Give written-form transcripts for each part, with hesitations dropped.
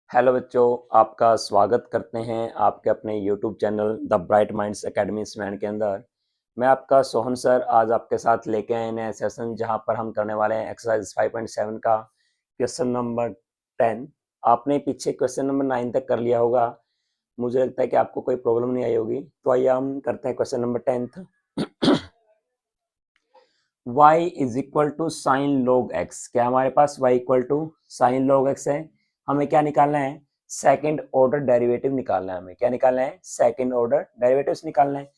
Hello बच्चों, आपका स्वागत करते हैं आपके अपने YouTube channel the bright minds academy student के अंदर। मैं आपका सोहन सर आज आपके साथ लेके आए नए सेशन जहां पर हम करने वाले हैं एक्सरसाइज 5.7 का क्वेश्चन नंबर 10। आपने पीछे क्वेश्चन नंबर 9 तक कर लिया होगा। मुझे लगता है कि आपको कोई प्रॉब्लम नहीं आई होगी। तो आइए हम करते हैं question number 10। y is equal to sine log X. क्या हमारे पास y equal to sine log X है। हमें क्या निकालना है? सेकंड ऑर्डर डेरिवेटिव निकालना है। हमें क्या निकालना है? सेकंड ऑर्डर डेरिवेटिव्स निकालना है।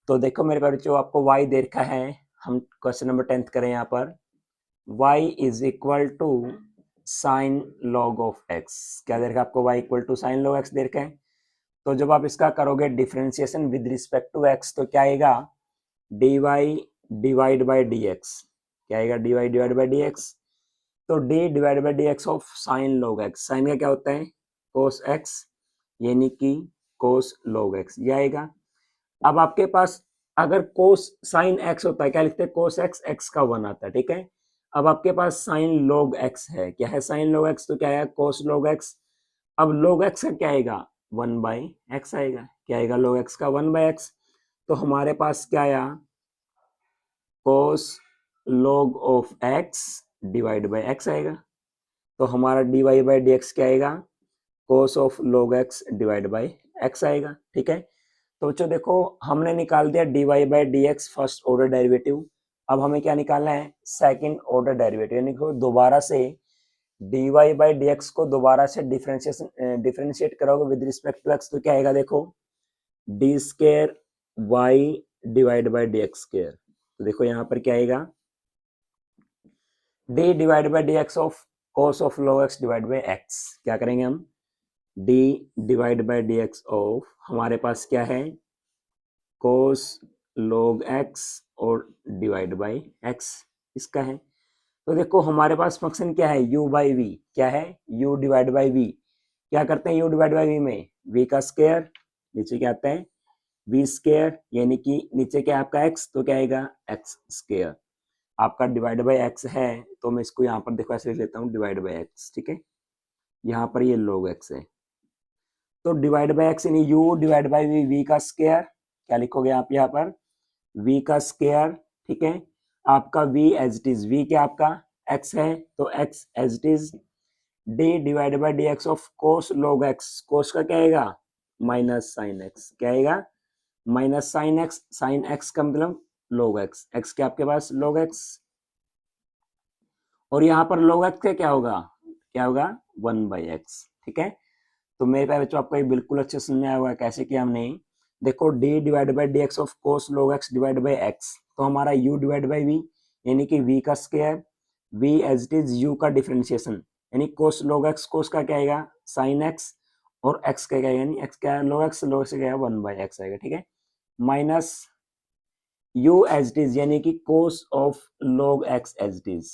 तो देखो मेरे पास जो आपको y दे रखा है, हम क्वेश्चन नंबर 10 करें यहाँ पर। y is equal to sine log of x। क्या दे रखा है आपको? y equal to sine log x दे रखा है। तो जब आप इसका करोगे differentiation with respect to x तो क्या आएगा? dy divide by D x. क्या आएगा? dy divide by D X. तो d divide by D x of sine log X. Sine का क्या होता है? कोस एक्स, यानी कि कोस लॉग एक्स, ये आएगा। अब आपके पास अगर कोस साइन एक्स होता है, क्या लिखते हैं? कोस एक्स, एक्स का 1 आता है, ठीक है। अब आपके पास साइन लॉग एक्स है। क्या है साइन लॉग एक्स? तो क्या है? कोस लॉग एक्स। अब log x का क्या आएगा? 1 बाई एक्स आएगा। क्या आएगा? log x का 1 बाई एक्स। तो हमारे पास क्या आया? cos log of x divide by x आएगा। तो हमारा dy बाई डी एक्स क्या आएगा? cos of log x divide by x आएगा, ठीक है। तो बच्चों देखो, हमने निकाल दिया dy by D x first order derivative. अब हमें क्या निकालना है? सेकंड ऑर्डर डेरिवेटिव, यानी कि दोबारा से dy बाई डी एक्स को दोबारा से डिफरेंशिएट करोगे विद रिस्पेक्ट टू x तो क्या आएगा? देखो, D square Y divide by D x square. तो देखो यहाँ पर क्या आएगा? D divide by D x of cos of log x divide by x। क्या करेंगे हम? D divide by D x of, हमारे पास क्या है? कोस log x और डिवाइड बाई x इसका है। तो देखो हमारे पास फंक्शन क्या है? u by V. क्या है? u divide by V. क्या करते हैं u डिवाइड बाई वी में? v का स्क्वायर, नीचे क्या आता है? v स्क्वायर, यानी कि नीचे क्या आपका x, तो क्या आएगा? x square. आपका डिवाइड बाई x है, तो मैं इसको यहाँ पर देखो ऐसे लिख लेता हूँ, डिवाइड बाई x, ठीक है। यहाँ पर ये log x है। तो डिवाइड बाई x यानी u divide by v, v का स्क्वायर। क्या लिखोगे आप यहाँ पर? v का स्क्वायर, ठीक है। आपका v as it is, v क्या आपका? x है, तो x as it is d divide by D x of cos log x। Cos का क्या आएगा? Minus sine x। क्या आएगा? Minus sine x। Sine x का मतलब log x। x क्या आपके पास? log x। और यहाँ पर log x का क्या होगा? क्या होगा? 1 बाई एक्स, ठीक है। तो मेरे प्यारे बच्चों, आपको ये बिल्कुल अच्छे समझ में आया होगा कैसे किया हमने। देखो d divide by D x of cos log x divide by x, तो हमारा u डिवाइड बाई v, यानी कि v का square, v as it is u का डिफरेंशिएशन, यानी कोस log x। कोस का क्या आएगा? साइन x, और x का क्या आएगा? यानी x क्या है? log x, log x क्या है? 1 बाई एक्स आएगा, ठीक है। Minus u as it is, यानी कि cos of log x as it is,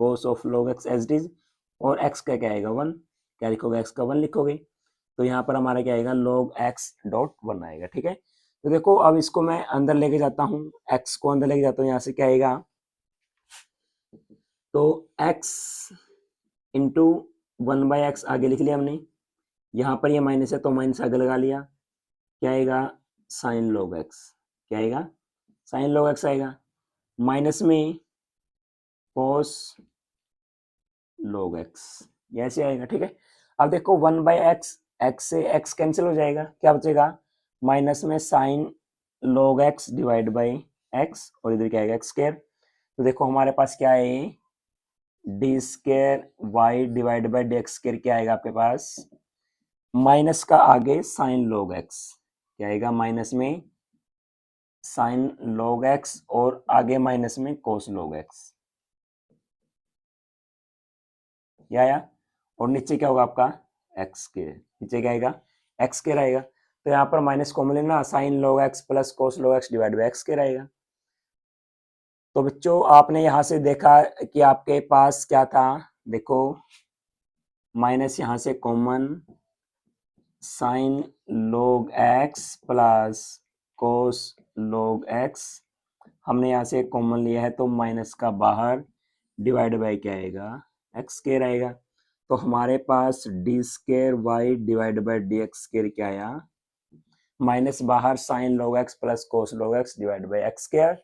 cos of log x as it is, और x का क्या आएगा? 1। क्या लिखोगे? x का 1 लिखोगे। तो यहाँ पर हमारा क्या आएगा? log x डॉट 1 आएगा, ठीक है। तो देखो अब इसको मैं अंदर लेके जाता हूँ, x को अंदर लेके जाता हूँ, यहाँ से क्या आएगा? तो x इंटू 1 बाई एक्स आगे लिख लिया हमने। यहाँ पर ये माइनस है तो माइनस आगे लगा लिया। क्या आएगा? Sine log x। क्या आएगा? साइन log x आएगा। माइनस में cos log x, ये ऐसे आएगा, ठीक है। अब देखो 1 बाई एक्स, एक्स से x कैंसिल हो जाएगा, क्या बचेगा? माइनस में sine log x divide by x, और इधर क्या आएगा? x square. तो देखो हमारे पास क्या है? D square y divide by D x square. क्या आएगा आपके पास? माइनस का आगे साइन log x। क्या आएगा? माइनस में साइन log x, और आगे माइनस में cos log x। क्या आया? और नीचे क्या होगा आपका? x square. नीचे क्या आएगा? x स्क्वायर आएगा। तो यहाँ पर माइनस कॉमन लेना, sine log x plus cos log x divide by x square आएगा। तो बच्चों आपने यहाँ से देखा कि आपके पास क्या था? देखो माइनस यहाँ से common, sine log x plus cos log x हमने यहाँ से कॉमन लिया है तो माइनस का बाहर डिवाइड बाई क्या आएगा, एक्स स्क्वायर आएगा। तो हमारे पास d square y divide by D x square क्या आया, माइनस बाहर sine log x plus cos log x divide by x square.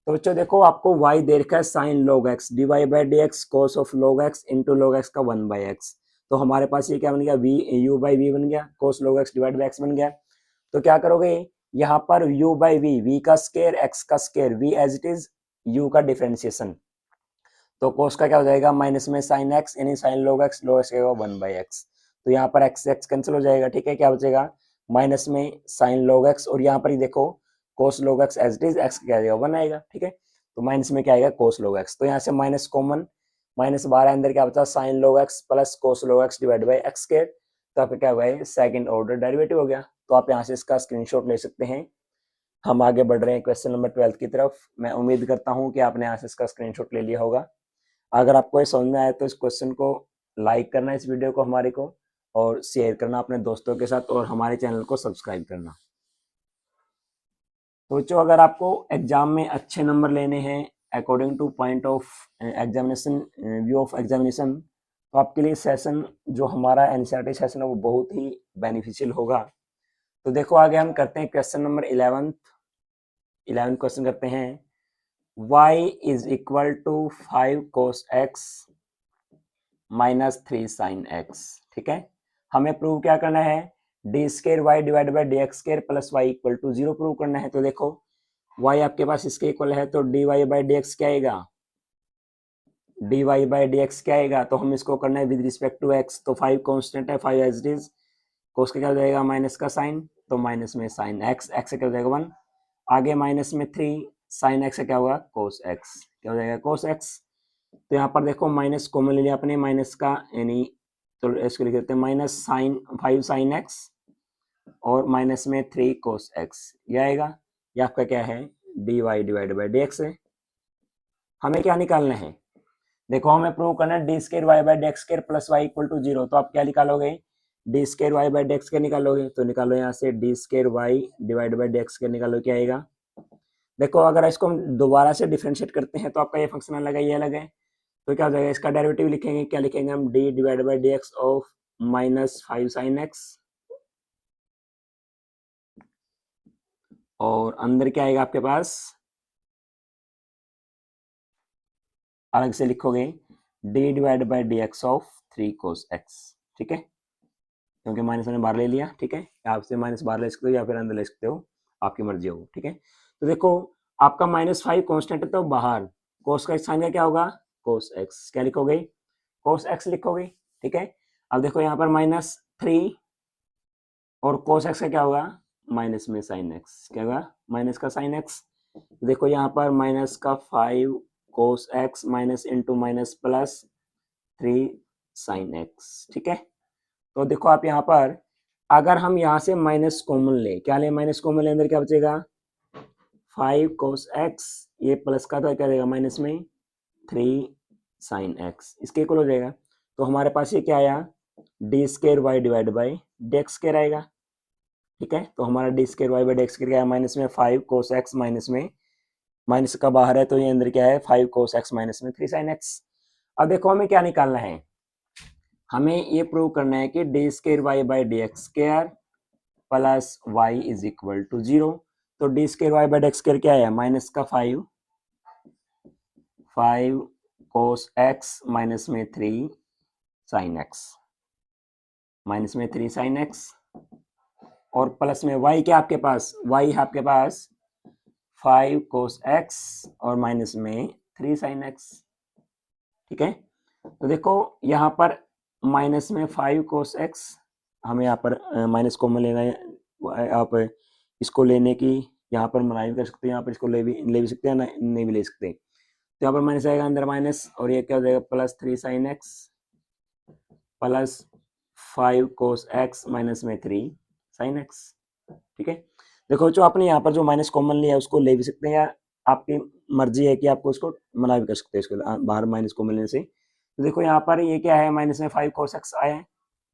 तो बच्चों देखो आपको y दे रखा है sine log x d y by D x cos of log x into log x का 1 बाई एक्स। तो हमारे पास ये क्या बन गया, वी यू बाई वी बन गया, cos log x divide by x बन गया। तो क्या करोगे, यहाँ पर u बाई वी का स्क्वायर एक्स का square, v as it is u का डिफरेंशिएशन। तो कोस का क्या हो जाएगा, माइनस में साइन एक्स यानी साइन लॉग एक्स का 1 बाई एक्स। तो यहाँ पर एक्स एक्स कैंसिल हो जाएगा, ठीक है। क्या बचेगा, माइनस में साइन लॉग एक्स और यहाँ पर ही देखो cos log x as it is, x क्या आएगा 1 आएगा, ठीक है। तो माइनस में क्या आएगा, कोस लॉग एक्स। तो यहाँ से माइनस कॉमन, माइनस 12 अंदर क्या बचा, sign log x plus cos log x divide by x square. तो आपका क्या हुआ, सेकंड ऑर्डर डेरिवेटिव हो गया। तो आप यहाँ से इसका स्क्रीनशॉट ले सकते हैं। हम आगे बढ़ रहे हैं क्वेश्चन नंबर 12 की तरफ। मैं उम्मीद करता हूँ कि आपने यहाँ से इसका स्क्रीनशॉट ले लिया होगा। अगर आपको ये समझ में आया तो इस क्वेश्चन को लाइक करना, इस वीडियो को हमारे को, और शेयर करना अपने दोस्तों के साथ, और हमारे चैनल को सब्सक्राइब करना। तो बच्चों अगर आपको एग्जाम में अच्छे नंबर लेने हैं according two point of examination, view of examination, तो आपके लिए सेशन जो हमारा एनसीईआरटी सेशन है वो बहुत ही बेनिफिशियल होगा। तो देखो आगे हम करते हैं क्वेश्चन नंबर 11 क्वेश्चन करते हैं। y is equal to 5 cos x minus 3 sin x, ठीक है। हमें प्रूव क्या करना है, d square y divide by D x square plus y equal to 0 prove करना है। तो देखो y आपके पास इसके इक्वल है तो d y by D x क्या आएगा, d y by D x क्या आएगा। तो हम इसको करना है विद रिस्पेक्ट टू x। तो 5 कॉन्स्टेंट है, 5 एज इट इज, कोस का क्या हो जाएगा, माइनस का साइन, तो माइनस में साइन x, x से क्या हो जाएगा 1, आगे माइनस में 3 साइन एक्स से क्या होगा, कोस एक्स, क्या हो जाएगा कोस एक्स। तो यहाँ पर देखो माइनस कॉमन ले लिया अपने, माइनस का यानी, तो इसको लिख देते हैं माइनस साइन 5 साइन एक्स और माइनस में 3 कोस एक्स, ये आएगा। ये आपका क्या है, d y divide by D x है। हमें क्या निकालना है, देखो हमें प्रूव करना है d square y by D x square plus y equal to 0। तो आप क्या निकालोगे, d square y by D x square निकालोगे। तो निकालो यहाँ से d square y divide by D x square निकालो, क्या आएगा। देखो अगर इसको हम दोबारा से डिफरेंशिएट करते हैं तो आपका ये फंक्शन अलग है, ये अलग है। तो क्या हो जाएगा, इसका डेरिवेटिव लिखेंगे, क्या लिखेंगे हम, D divide by D x of minus 5 sine x, और अंदर क्या आएगा आपके पास, अलग से लिखोगे D divide by D x of 3 cos x, ठीक है, क्योंकि माइनस मैंने बाहर ले लिया, ठीक है। आपसे माइनस बाहर ले सकते हो या फिर अंदर ले सकते हो, आपकी मर्जी हो, ठीक है। तो देखो आपका -5 कॉन्स्टेंट है तो बाहर, कोस का साइन का क्या होगा, कोस एक्स, क्या लिखोगे, कोस एक्स लिखोगे, ठीक है। अब देखो यहाँ पर -3 और कोस एक्स का क्या होगा, माइनस में साइन एक्स, क्या होगा, माइनस का साइन एक्स। देखो यहाँ पर माइनस का 5 cos x minus into minus plus 3 sine x, ठीक है। तो देखो आप यहाँ पर अगर हम यहाँ से माइनस कॉमन ले, क्या ले, माइनस कॉमन ले, अंदर क्या बचेगा 5 cos x, ये प्लस का था, क्या देगा माइनस में 3 sin x, इसके इक्वल हो जाएगा। तो हमारे पास ये क्या आया, d square y divide by D x square आएगा, ठीक है। तो हमारा d square y by D x square क्या है, माइनस में 5 cos x माइनस में, माइनस का बाहर है तो ये अंदर क्या है 5 cos x माइनस में 3 sin x। अब देखो हमें क्या निकालना है, हमें ये प्रूव करना है कि d square y by D x square plus y is equal to 0। तो d square y by D x square क्या है, माइनस का 5 cos x माइनस में 3 sin x, माइनस में 3 sin x, और प्लस में y क्या आपके पास, y है आपके पास 5 cos x और माइनस में 3 sin x, ठीक है। तो देखो यहाँ पर माइनस में 5 cos x, हमें यहाँ पर माइनस कॉमन लेना है, आप इसको लेने की यहाँ पर मनाही कर सकते हैं, यहाँ पर इसको ले भी सकते हैं, नहीं भी ले सकते। तो यहाँ पर माइनस आएगा, अंदर माइनस, और ये क्या हो जाएगा plus 3 sin x plus 5 cos x minus में 3 sin x, ठीक है। देखो जो आपने यहाँ पर जो माइनस कॉमन लिया है उसको ले भी सकते हैं, या आपकी मर्जी है कि आपको उसको मना भी कर सकते हैं, इसको बाहर माइनस कॉमन लेने से। तो देखो यहाँ पर ये क्या है, माइनस में 5 cos x आया है,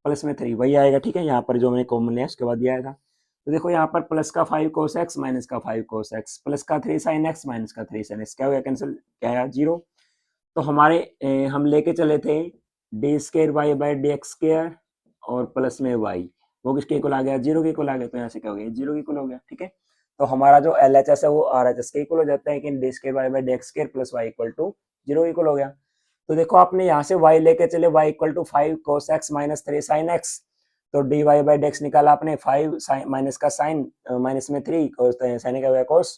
प्लस में 3 वही आएगा, ठीक है। यहाँ पर जो मैंने कॉमन लिया उसके बाद दिया था। तो देखो यहाँ पर प्लस का 5 cos x माइनस का 5 cos x प्लस का 3 sin x माइनस का 3 sin x क्या हो गया कैंसिल, क्या है 0। तो हमारे हम लेके चले थे d square y by D x square और प्लस में y, वो किसके इक्वल आ गया 0 के इक्वल आ गया, तो यहाँ से क्या हो गया 0 के इक्वल हो गया। ठीक है, तो हमारा जो LHS है वो RHS के इक्वल हो जाता है कि d square y by D x square plus y equal to 0 equal हो गया। तो देखो आपने यहाँ से y लेके चले y equal to 5 cos x minus 3 sin x, तो d y by D x निकाला आपने 5 माइनस का साइन माइनस में 3 cos साइन का हुआ cos।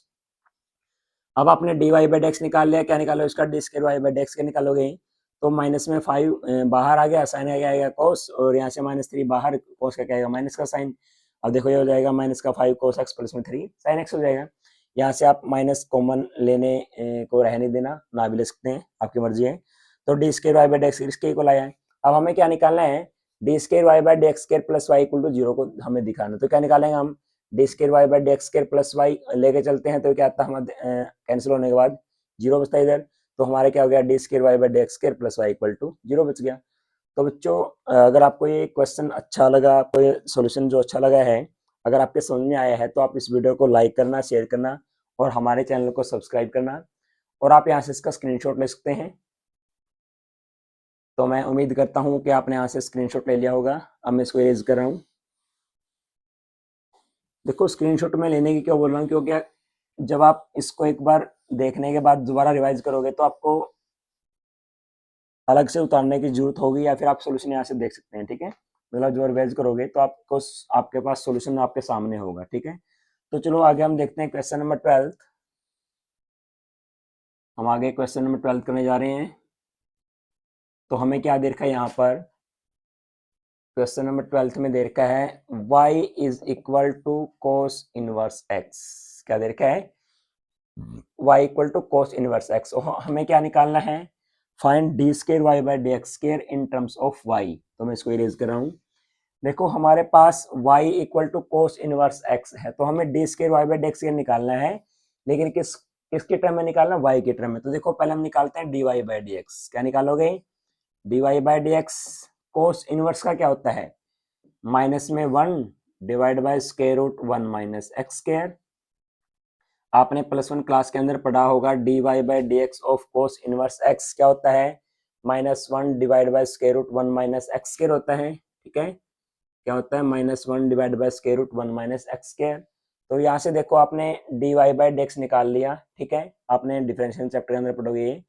अब आपने d y by D x निकाल लिया, क्या निकालो इसका d square y by D x के निकालोगे, तो माइनस में 5 बाहर आ गया, साइन आ गया cos, और यहाँ से -3 बाहर cos का क्या आएगा माइनस का साइन। अब देखो ये हो जाएगा माइनस का 5 cos x प्लस में 3 sin x हो जाएगा। यहाँ से आप माइनस कॉमन लेने को रहने देना, ना भी ले सकते हैं, आपकी मर्जी है। तो d square y by D x इसके इक्वल आया है। अब हमें क्या निकालना है, d square y by D x square plus y equal to 0 को हमें दिखाना। तो क्या निकालेंगे हम, d square y by D x square plus y लेके चलते हैं, तो क्या आता है हमारे कैंसिल होने के बाद 0 बचता है इधर, तो हमारे क्या हो गया d square y by D x square plus y equal to 0 बच गया। तो बच्चों अगर आपको ये क्वेश्चन अच्छा लगा, आपको ये सोल्यूशन जो अच्छा लगा है, अगर आपके समझ में आया है, तो आप इस वीडियो को लाइक करना, शेयर करना और हमारे चैनल को सब्सक्राइब करना, और आप यहाँ से इसका स्क्रीनशॉट ले सकते हैं। तो मैं उम्मीद करता हूँ कि आपने यहाँ से स्क्रीनशॉट ले लिया होगा। अब मैं इसको इरेज कर रहा हूँ। देखो स्क्रीनशॉट में लेने की क्यों बोल रहा हूँ, क्योंकि जब आप इसको एक बार देखने के बाद दोबारा रिवाइज करोगे तो आपको अलग से उतारने की जरूरत होगी, या फिर आप सोल्यूशन यहाँ से देख सकते हैं। ठीक है, मतलब जब रिवाइज करोगे तो आपको आपके पास सोल्यूशन आपके सामने होगा। ठीक है, तो चलो आगे हम देखते हैं क्वेश्चन नंबर 12। हम आगे क्वेश्चन नंबर 12 करने जा रहे हैं। तो हमें क्या दे रखा है यहाँ पर, क्वेश्चन नंबर 12 में दे रखा है y is equal to cos inverse x। क्या दे रखा है, y equal to cos inverse x। हमें क्या निकालना है, find d square y by D x square in terms of y। तो मैं इसको इरेज कर रहा हूँ। देखो हमारे पास y equal to cos inverse x है, तो हमें d square y by D x square निकालना है, लेकिन किसके टर्म में निकालना, y के टर्म में। तो देखो पहले हम निकालते हैं d y by D x. क्या निकालोगे, d y by D x cos inverse का क्या होता है, माइनस में 1 divide by square root 1 minus x square. आपने +1 क्लास के अंदर पढ़ा होगा d y by D x of cos inverse x क्या होता है, -1 divide by square root 1 minus x square होता है। ठीक है, क्या होता है -1 divide by square root 1 minus x square. तो यहाँ से देखो आपने d y by D x निकाल लिया। ठीक है, आपने डिफरेंशियल चैप्टर के अंदर पढ़ोगे ये,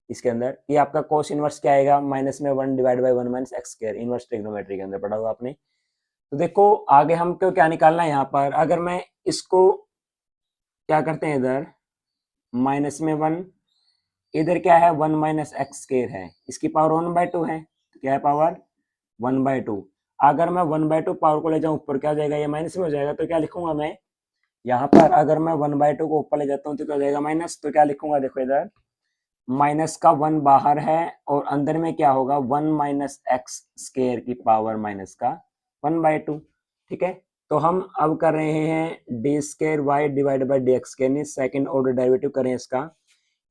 इसके अंदर ये आपका कोस इनवर्स क्या आएगा, -1 divide bye 1 minus x square, inverse trigonometry के अंदर पढ़ा होगा आपने। तो देखो आगे हमको क्या निकालना है यहाँ पर, अगर मैं इसको क्या करते हैं इधर माइनस में 1, इधर क्या है 1 माइनस एक्स स्क्वायर है, इसकी पावर 1/2 है, तो क्या है पावर 1/2। अगर मैं 1/2 पावर को ले जाऊं ऊपर क्या हो जाएगा, ये माइनस में हो जाएगा, तो क्या लिखूंगा मैं यहाँ पर, अगर मैं 1/2 को ऊपर ले जाता हूँ तो क्या हो जाएगा माइनस, तो क्या लिखूंगा देखो इधर माइनस का 1 बाहर है और अंदर में क्या होगा 1 माइनस एक्स स्क्वायर की पावर माइनस का 1/2। ठीक है, तो हम अब कर रहे हैं d square y divide by D x, यानी सेकेंड ऑर्डर डेरिवेटिव करें इसका,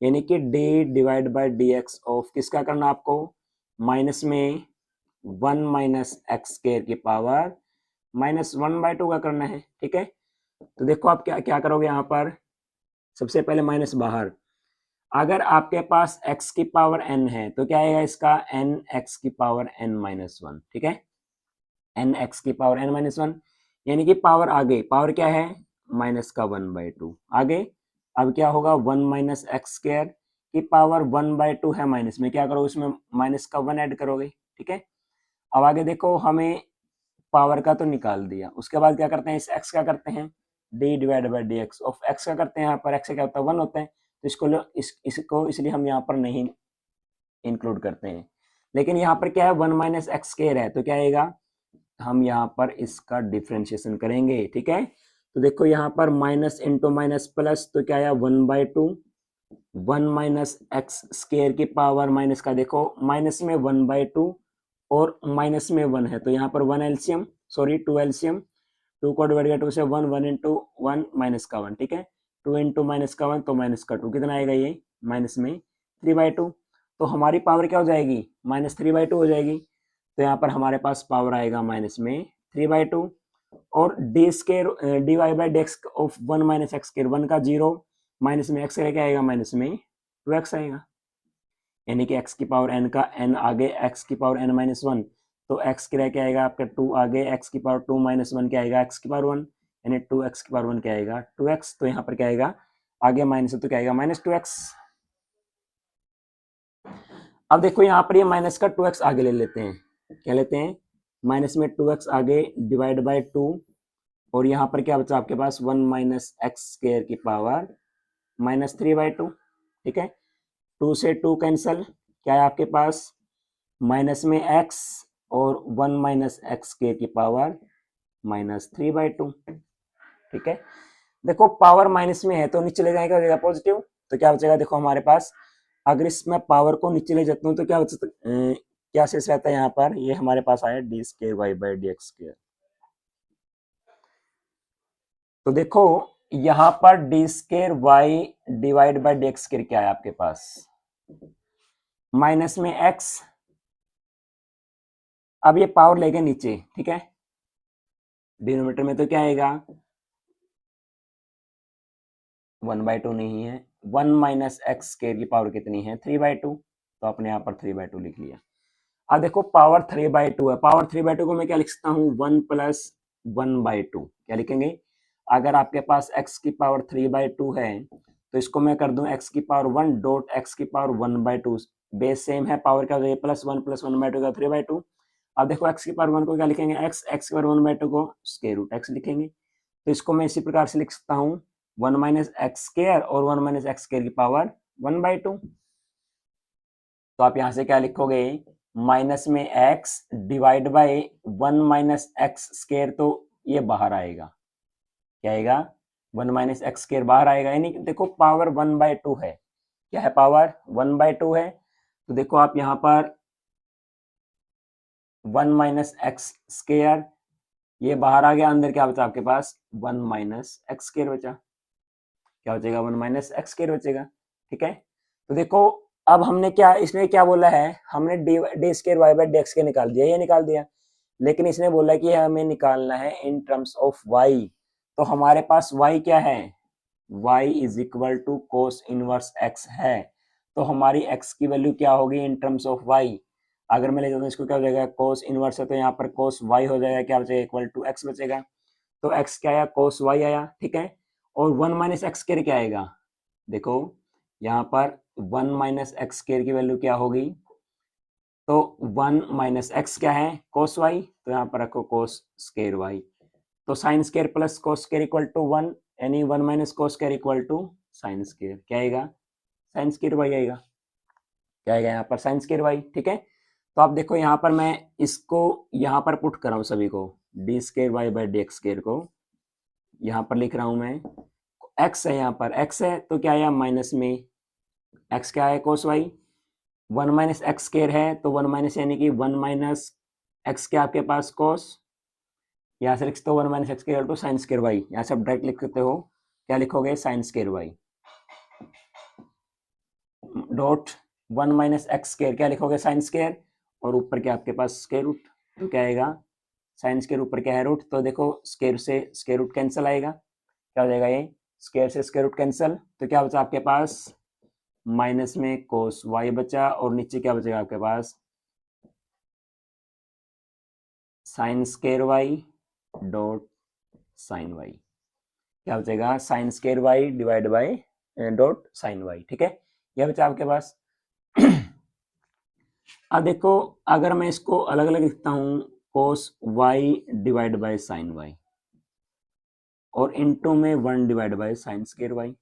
यानी कि d divide by D x of किसका करना आपको, माइनस में 1 माइनस एक्स स्क्वायर की पावर -1/2 का करना है। ठीक है, तो देखो आप क्या क्या करोगे यहाँ पर, सबसे पहले माइनस बाहर, अगर आपके पास x की पावर n है तो क्या आएगा इसका n x की पावर n-1। ठीक है, n x की पावर n-1, यानी कि पावर आगे पावर क्या है माइनस का 1/2 आगे। अब क्या होगा 1 माइनस एक्स स्क्वायर की पावर 1/2 है माइनस में, क्या करोगे उसमें माइनस का 1 ऐड करोगे। ठीक है, अब आगे देखो हमें पावर का तो निकाल दिया, उसके बाद क्या करते हैं इस x का करते हैं d divide by D x of x का करते हैं, यहाँ पर x क्या होता है 1 होता है, तो इसको इसलिए हम यहाँ पर नहीं इंक्लूड करते हैं। लेकिन यहाँ पर क्या है 1 माइनस एक्स स्क्वायर है, तो क्या आएगा हम यहाँ पर इसका डिफ्रेंशिएशन करेंगे। ठीक है, तो देखो यहाँ पर माइनस इंटू माइनस प्लस, तो क्या आया 1/2 1 माइनस एक्स स्क्वायर की पावर माइनस का, देखो माइनस में 1/2 और माइनस में 1 है, तो यहाँ पर 1 एलसीएम सॉरी 2 एलसीएम, 2 को डिवाइड किया 2 से 1 1 इंटू 1 माइनस का 1। ठीक है, 2 इंटू माइनस का 1 तो माइनस का 2, कितना आएगा ये माइनस में 3/2, तो हमारी पावर क्या हो जाएगी -3/2 हो जाएगी। तो यहाँ पर हमारे पास पावर आएगा माइनस में 3/2, और d square d y by D x of 1 minus x square, 1 का 0 माइनस में एक्स क्या आएगा, माइनस में 2x आएगा, यानी कि x की पावर n का n आगे x की पावर n माइनस 1, तो x क्या आएगा आपका 2 आगे x की पावर 2 माइनस 1 क्या आएगा x की पावर 1, यानी 2x की पावर 1 क्या आएगा 2x, तो यहाँ पर क्या आएगा आगे माइनस है तो क्या आएगा माइनस 2x। अब देखो यहाँ पर ये माइनस का 2x आगे ले लेते हैं, क्या लेते हैं माइनस में 2x आगे डिवाइड बाय 2, और यहाँ पर क्या बचा आपके पास 1 माइनस एक्स स्क्वायर की पावर माइनस 3/2, ठीक है, 2 से 2 कैंसल, क्या है आपके पास माइनस में x और 1 माइनस एक्स स्क्वायर की पावर माइनस 3/2, ठीक है। देखो पावर माइनस में है तो नीचे ले जाएगा, हो जाएगा पॉजिटिव, तो क्या बचेगा देखो हमारे पास, अगर इसमें पावर को नीचे ले जाता हूँ तो क्या बचता क्या शेष रहता है यहाँ पर, ये हमारे पास आया d square y by D x square. तो देखो यहाँ पर d square y divide by D x square क्या है आपके पास माइनस में एक्स, अब ये पावर लेके नीचे, ठीक है, डिनोमिनेटर में तो क्या आएगा 1/2 नहीं है, 1 माइनस एक्स स्क्वायर की पावर कितनी है 3/2, तो आपने यहाँ पर 3/2 लिख लिया। अब देखो पावर 3/2 है, पावर 3/2 को मैं क्या लिख सकता हूँ 1 प्लस 1/2, क्या लिखेंगे, अगर आपके पास x की पावर 3/2 है तो इसको मैं कर दूं x की पावर 1 डॉट x की पावर 1/2, बेस सेम है, पावर क्या हो जाएगी प्लस 1 का 3/2। अब देखो x की पावर 1 को क्या लिखेंगे x की पावर 1/2 को स्क्वायर रूट x लिखेंगे, तो इसको मैं इसी प्रकार से लिख सकता हूँ 1 माइनस एक्स स्क्वायर और 1 माइनस एक्स स्क्वायर की पावर 1/2, तो आप यहाँ से क्या लिखोगे माइनस में x divide by 1 minus x square, तो ये बाहर आएगा, क्या आएगा 1 माइनस एक्स स्क्वायर बाहर आएगा, यानी कि देखो पावर 1/2 है, क्या है पावर 1/2 है, तो देखो आप यहाँ पर 1 माइनस एक्स स्क्वायर ये बाहर आ गया, अंदर क्या बचा आपके पास 1 माइनस एक्स स्क्वायर बचा, क्या बचेगा 1 माइनस एक्स स्क्वायर बचेगा, ठीक है। तो देखो अब हमने क्या, इसने क्या बोला है, हमने d square y by D x निकाल दिया, ये निकाल दिया, लेकिन इसने बोला कि हमें निकालना है इन टर्म्स ऑफ y, तो हमारे पास y क्या है y is equal to cos inverse x है, तो हमारी x की वैल्यू क्या होगी इन टर्म्स ऑफ y, अगर मैं ले जाता हूँ इसको क्या हो जाएगा कोस इनवर्स है तो यहाँ पर कोस y हो जाएगा, क्या बचेगा इक्वल टू x बचेगा, तो x क्या आया कोस y आया, ठीक है, और 1 माइनस एक्स स्क्वायर क्या आएगा, देखो यहाँ पर 1 माइनस एक्स स्क्वायर की वैल्यू क्या होगी, तो 1 माइनस एक्स क्या है कोस वाई, तो यहाँ पर रखो कोस स्क्वायर वाई, तो sine square plus cos square equal to 1, यानी 1 minus cos square equal to sine square, क्या आएगा साइन स्क्वायर वाई आएगा, क्या आएगा यहाँ पर साइन स्क्वायर वाई, ठीक है। तो आप देखो यहाँ पर मैं इसको यहाँ पर पुट कर रहा हूँ सभी को, d square y by D x square को यहाँ पर लिख रहा हूँ मैं, एक्स है यहाँ पर एक्स है तो क्या आया माइनस में एक्स क्या है cos y, 1 minus x square है तो 1 माइनस यानी कि 1 माइनस एक्स क्या आपके पास कोस, यहाँ से लिखते हो 1 minus x square to sine square y, यहाँ से आप डायरेक्ट लिख सकते हो, क्या लिखोगे sine square y dot 1 minus x square क्या लिखोगे साइन स्क्वायर, और ऊपर क्या आपके पास स्क्वायर रूट, तो क्या आएगा साइन स्क्वायर ऊपर क्या है रूट, तो देखो स्क्वायर से स्क्वायर रूट कैंसिल आएगा, क्या हो जाएगा ये स्क्वायर से स्क्वायर रूट कैंसिल, तो क्या बचा आपके पास माइनस में कोस वाई बचा, और नीचे क्या बचेगा आपके पास sine square y dot sine y, क्या बचेगा sine square y divide by dot sine y, ठीक है, यह बचा आपके पास। अब देखो अगर मैं इसको अलग अलग लिखता हूं cos y divide by sine y और इनटू में 1 divide by sine square y,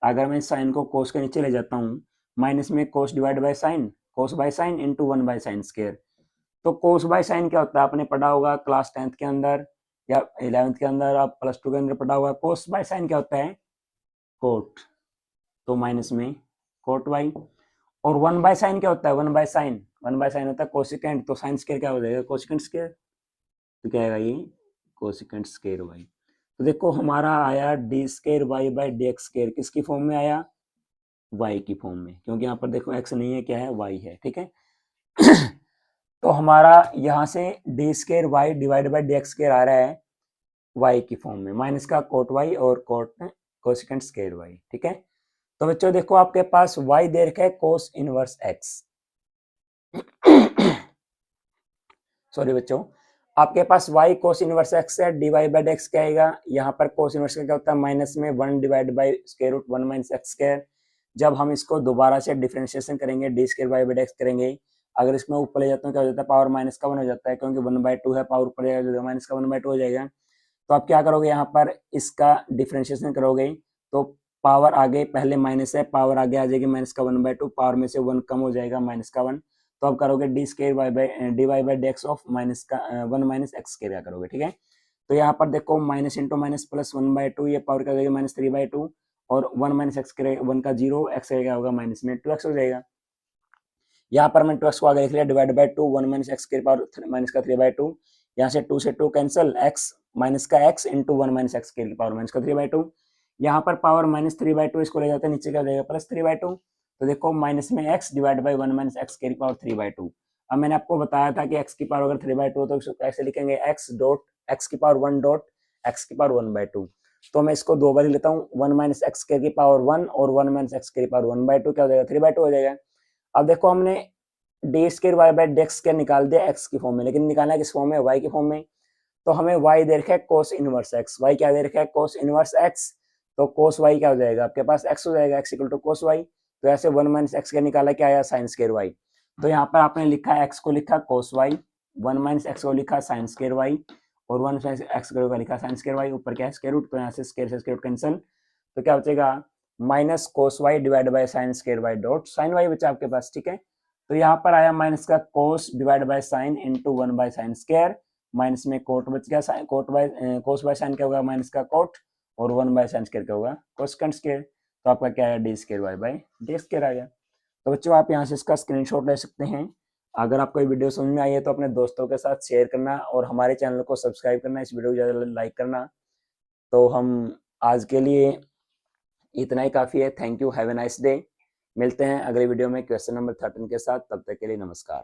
अगर मैं साइन को कोस के नीचे ले जाता हूँ माइनस में cos divide by sine, cos by sine into 1 by sine square, तो कोस बाय साइन क्या होता है आपने पढ़ा होगा क्लास 10th के अंदर या 11th के अंदर, आप प्लस 2 के अंदर पढ़ा होगा, कोस बाय साइन क्या होता है कोट, तो माइनस में कोट वाई, और 1 बाय साइन क्या होता है 1 बाय साइन होता है कोसिकेंट, तो साइन स्क्वायर क्या हो जाएगा कोसिकेंट स्क्वायर, तो क्या आएगा ये कोसिकेंट स्क्वायर वाई, तो देखो हमारा आया d square y by D x square, किसकी फॉर्म में आया y की फॉर्म में, क्योंकि यहाँ पर देखो x नहीं है क्या है y है, ठीक है। तो हमारा यहाँ से d square Y divide by D x square आ रहा है वाई की फॉर्म में, माइनस का कोट वाई और कोसेकेंट स्केयर वाई। ठीक है, तो बच्चों देखो आपके पास वाई दे रखा है कोस इनवर्स एक्स। सॉरी बच्चों, आपके पास y कोस इनवर्स x है, dy बाई एक्स क्या आएगा, यहाँ पर कोस इनवर्स का क्या होता है माइनस में 1 divide by square root 1 minus x square. जब हम इसको दोबारा से डिफरेंशिएशन करेंगे d square by by x करेंगे, अगर इसमें ऊपर ले जाते हैं क्या हो जाता है पावर माइनस का 1 हो जाता है, क्योंकि 1/2 है, पावर ऊपर जाएगा माइनस का 1/2 हो जाएगा। तो आप क्या करोगे यहाँ पर इसका डिफरेंशिएशन करोगे तो पावर आगे पहले माइनस है, पावर आगे आ जाएगी माइनस का 1/2, पावर में से 1 कम हो जाएगा माइनस का 1। तो अब करोगे d square y by d y by D x of minus का 1 माइनस एक्स स्केयर क्या करोगे। ठीक है, तो यहाँ पर देखो माइनस इंटू माइनस प्लस 1/2, ये पावर क्या हो जाएगा -3/2 और 1 माइनस एक्स स्केयर 1 का 0, एक्स क्या होगा माइनस में 2x हो जाएगा। यहाँ पर मैंने 2x को आगे लिख लिया divide by 2, 1 minus x square power minus का 3/2, यहाँ से 2 से 2 कैंसिल, x माइनस का x into 1 minus x square की पावर माइनस का 3/2, यहाँ पर पावर -3/2 इसको ले जाते हैं नीचे क्या हो जाएगा +3/2। तो देखो माइनस में x divide by 1 minus x square की पावर 3/2। अब मैंने आपको बताया था कि x की पावर अगर 3/2 तो इसको कैसे लिखेंगे, x डॉट x की पावर 1 डॉट x की पावर 1/2। तो मैं इसको दो बार ही लेता हूँ, 1 माइनस एक्स स्केयर की पावर 1 और 1 माइनस एक्स स्केयर की पावर 1/2 क्या हो जाएगा 3/2 हो जाएगा। अब देखो हमने d square y by D x square निकाल दिया एक्स की फॉर्म में, लेकिन निकालना किस फॉर्म में, वाई की फॉर्म में। तो हमें वाई दे रखा है कोस इनवर्स एक्स, वाई क्या दे रखा है कोस इनवर्स एक्स, तो कोस वाई क्या हो जाएगा आपके पास एक्स हो जाएगा, x equal to cos y. तो ऐसे 1 माइनस एक्स का निकाला क्या आया साइन स्केयर वाई। तो यहाँ पर आपने लिखा एक्स को लिखा कोस वाई, 1 माइनस एक्स को लिखा साइन स्केयर वाई और 1 माइनस एक्स को लिखा साइन स्केयर वाई, ऊपर क्या है स्केयर रूट, तो यहाँ से स्केयर रूट कैंसिल, तो क्या बचेगा minus cos y divide by sine square y dot sine y बचा आपके पास। ठीक है, तो यहाँ पर आया माइनस का cos divide by sine into 1 by sine square, minus में कोट बच गया, cot by cos by sine क्या होगा माइनस का कोट और 1 बाय साइन स्क्वायर क्या होगा कोसेकेंट स्क्वायर। तो आपका क्या आया d square y by d square आ गया। तो बच्चों आप यहाँ से इसका स्क्रीनशॉट ले सकते हैं। अगर आपको ये वीडियो समझ में आई है तो अपने दोस्तों के साथ शेयर करना और हमारे चैनल को सब्सक्राइब करना, इस वीडियो को ज़्यादा लाइक करना। तो हम आज के लिए इतना ही काफ़ी है। Thank you, have a nice day. मिलते हैं अगले वीडियो में क्वेश्चन नंबर 13 के साथ, तब तक के लिए नमस्कार।